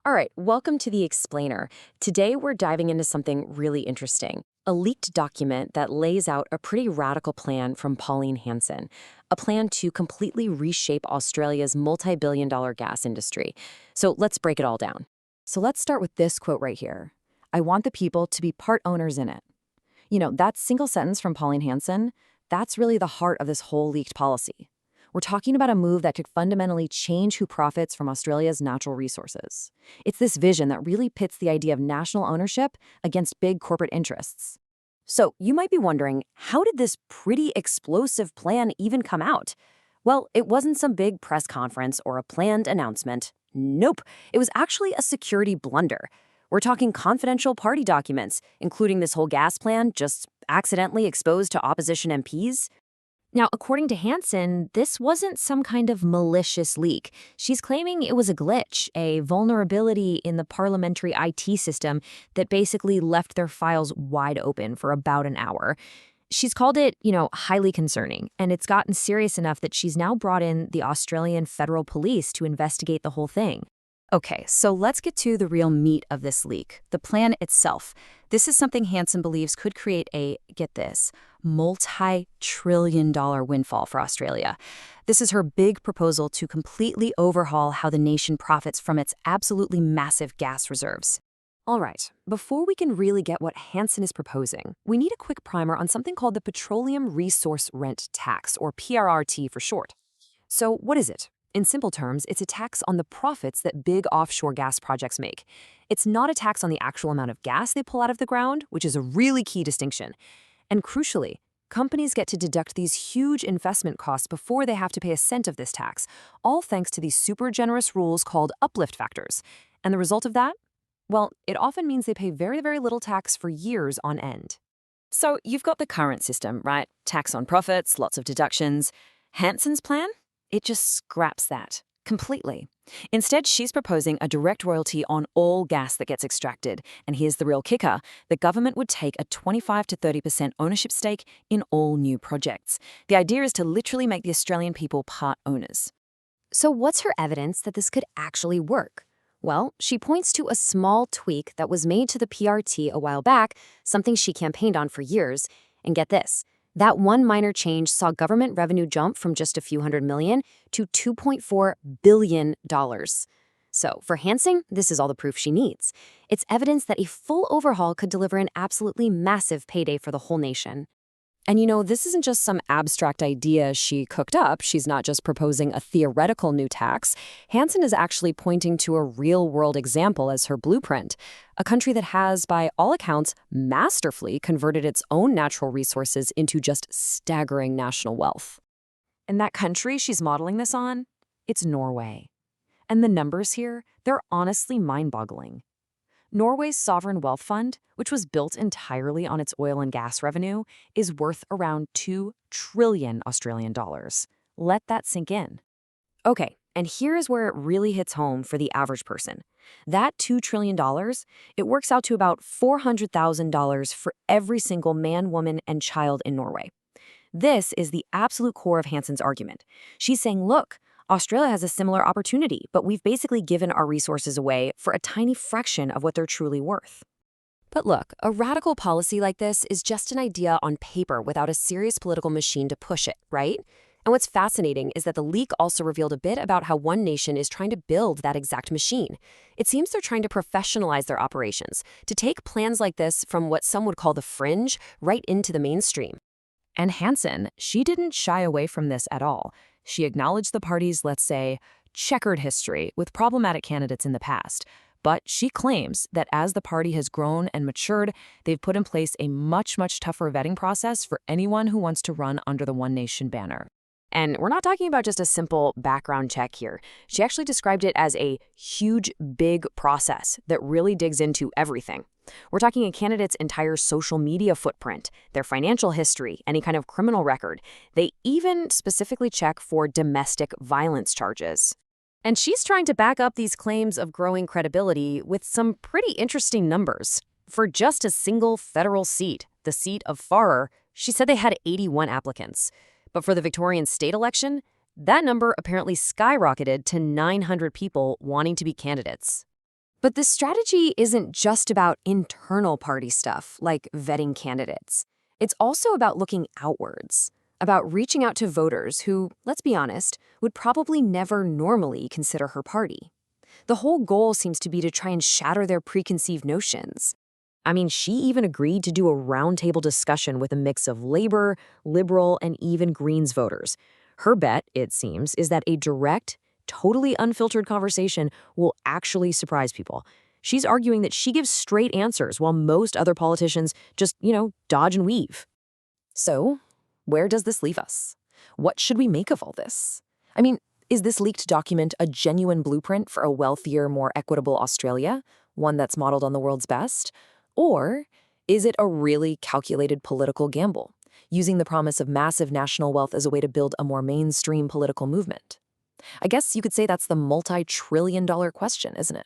All right, welcome to The Explainer. Today we're diving into something really interesting, a leaked document that lays out a pretty radical plan from Pauline Hanson, a plan to completely reshape Australia's multi-billion-dollar gas industry. So let's break it all down. So let's start with this quote right here. I want the people to be part owners in it. That single sentence from Pauline Hanson, that's really the heart of this whole leaked policy. We're talking about a move that could fundamentally change who profits from Australia's natural resources. It's this vision that really pits the idea of national ownership against big corporate interests. So you might be wondering, how did this pretty explosive plan even come out? Well, it wasn't some big press conference or a planned announcement. Nope, it was actually a security blunder. We're talking confidential party documents, including this whole gas plan just accidentally exposed to opposition MPs. Now, according to Hanson, this wasn't some kind of malicious leak. She's claiming it was a glitch, a vulnerability in the parliamentary IT system that basically left their files wide open for about an hour. She's called it, highly concerning, and it's gotten serious enough that she's now brought in the Australian Federal Police to investigate the whole thing. Okay, so let's get to the real meat of this leak, the plan itself. This is something Hanson believes could create a, get this, multi-trillion-dollar windfall for Australia. This is her big proposal to completely overhaul how the nation profits from its absolutely massive gas reserves. All right, before we can really get what Hanson is proposing, we need a quick primer on something called the Petroleum Resource Rent Tax, or PRRT for short. So what is it? In simple terms, it's a tax on the profits that big offshore gas projects make. It's not a tax on the actual amount of gas they pull out of the ground, which is a really key distinction. And crucially, companies get to deduct these huge investment costs before they have to pay a cent of this tax, all thanks to these super generous rules called uplift factors. And the result of that? Well, it often means they pay very, very little tax for years on end. So you've got the current system, right? Tax on profits, lots of deductions. Hanson's plan? It just scraps that completely. Instead, she's proposing a direct royalty on all gas that gets extracted. And here's the real kicker. The government would take a 25 to 30% ownership stake in all new projects. The idea is to literally make the Australian people part owners. So what's her evidence that this could actually work? Well, she points to a small tweak that was made to the PRT a while back, something she campaigned on for years. And get this. That one minor change saw government revenue jump from just a few $100 million to $2.4 billion. So for Hanson, this is all the proof she needs. It's evidence that a full overhaul could deliver an absolutely massive payday for the whole nation. And this isn't just some abstract idea she cooked up. She's not just proposing a theoretical new tax. Hanson is actually pointing to a real-world example as her blueprint, a country that has, by all accounts, masterfully converted its own natural resources into just staggering national wealth. And that country she's modeling this on? It's Norway. And the numbers here, they're honestly mind-boggling. Norway's sovereign wealth fund, which was built entirely on its oil and gas revenue, is worth around 2 trillion Australian dollars. Let that sink in. Okay, and here is where it really hits home for the average person. That $2 trillion, it works out to about $400,000 for every single man, woman, and child in Norway. This is the absolute core of Hanson's argument. She's saying, look, Australia has a similar opportunity, but we've basically given our resources away for a tiny fraction of what they're truly worth. But look, a radical policy like this is just an idea on paper without a serious political machine to push it, right? And what's fascinating is that the leak also revealed a bit about how one nation is trying to build that exact machine. It seems they're trying to professionalize their operations, to take plans like this from what some would call the fringe right into the mainstream. And Hanson, she didn't shy away from this at all. She acknowledged the party's, let's say, checkered history with problematic candidates in the past. But she claims that as the party has grown and matured, they've put in place a much, much tougher vetting process for anyone who wants to run under the One Nation banner. And we're not talking about just a simple background check here. She actually described it as a huge, big process that really digs into everything. We're talking a candidate's entire social media footprint, their financial history, any kind of criminal record. They even specifically check for domestic violence charges. And she's trying to back up these claims of growing credibility with some pretty interesting numbers. For just a single federal seat, the seat of Farrer, she said they had 81 applicants. But for the Victorian state election, that number apparently skyrocketed to 900 people wanting to be candidates. But this strategy isn't just about internal party stuff, like vetting candidates. It's also about looking outwards, about reaching out to voters who, let's be honest, would probably never normally consider her party. The whole goal seems to be to try and shatter their preconceived notions. I mean, she even agreed to do a roundtable discussion with a mix of Labor, Liberal, and even Greens voters. Her bet, it seems, is that a direct, totally unfiltered conversation will actually surprise people. She's arguing that she gives straight answers while most other politicians just, dodge and weave. So, where does this leave us? What should we make of all this? I mean, is this leaked document a genuine blueprint for a wealthier, more equitable Australia, one that's modeled on the world's best? Or is it a really calculated political gamble, using the promise of massive national wealth as a way to build a more mainstream political movement? I guess you could say that's the multi-trillion-dollar question, isn't it?